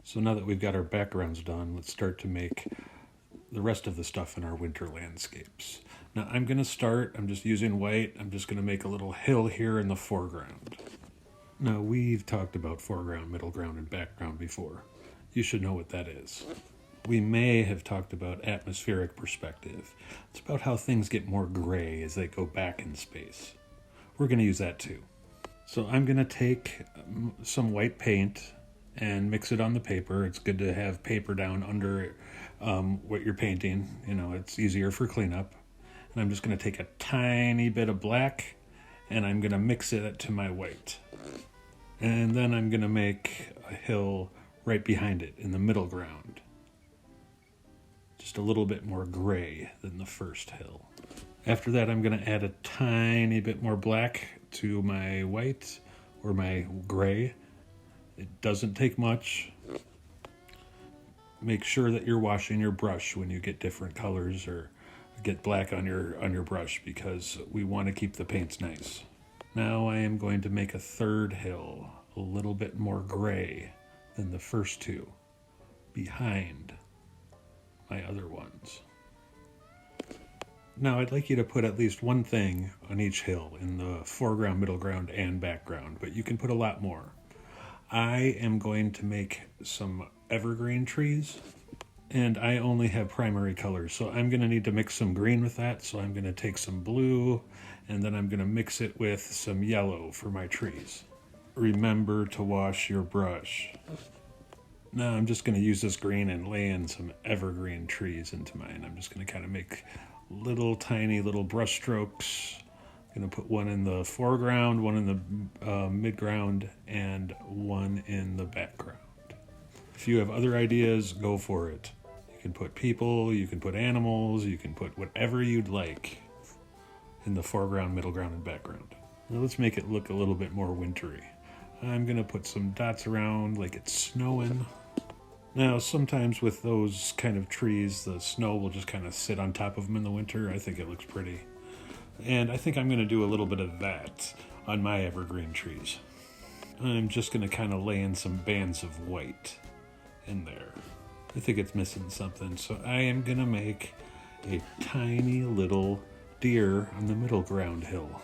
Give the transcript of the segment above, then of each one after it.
So now that we've got our backgrounds done, let's start to make the rest of the stuff in our winter landscapes. Now I'm just using white, I'm just going to make a little hill here in the foreground. Now we've talked about foreground, middle ground, and background before. You should know what that is. We may have talked about atmospheric perspective. It's about how things get more gray as they go back in space. We're going to use that too. So I'm going to take some white paint and mix it on the paper. It's good to have paper down under what you're painting. It's easier for cleanup. And I'm just going to take a tiny bit of black and I'm going to mix it to my white. And then I'm going to make a hill right behind it in the middle ground. Just a little bit more gray than the first hill. After that, I'm going to add a tiny bit more black to my white or my gray. It doesn't take much. Make sure that you're washing your brush when you get different colors or get black on your brush, because we want to keep the paints nice. Now I am going to make a third hill a little bit more gray than the first two behind my other ones. Now I'd like you to put at least one thing on each hill in the foreground, middle ground, and background, but you can put a lot more. I am going to make some evergreen trees, and I only have primary colors, so I'm going to need to mix some green with that. So I'm going to take some blue, and then I'm going to mix it with some yellow for my trees. Remember to wash your brush. Now I'm just going to use this green and lay in some evergreen trees into mine. I'm just going to kind of make tiny little brush strokes. I'm going to put one in the foreground, one in the midground, and one in the background. If you have other ideas, go for it. You can put people, you can put animals, you can put whatever you'd like in the foreground, middle ground, and background. Now let's make it look a little bit more wintry. I'm going to put some dots around like it's snowing. Now, sometimes with those kind of trees, the snow will just kind of sit on top of them in the winter. I think it looks pretty. And I think I'm going to do a little bit of that on my evergreen trees. I'm just going to kind of lay in some bands of white in there. I think it's missing something, so I am going to make a tiny little deer on the middle ground hill.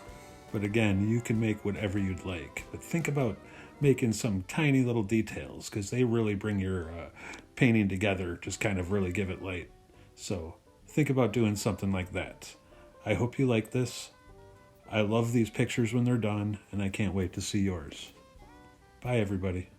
But again, you can make whatever you'd like. But think about making some tiny little details, because they really bring your painting together, just kind of really give it light. So think about doing something like that. I hope you like this. I love these pictures when they're done, and I can't wait to see yours. Bye, everybody.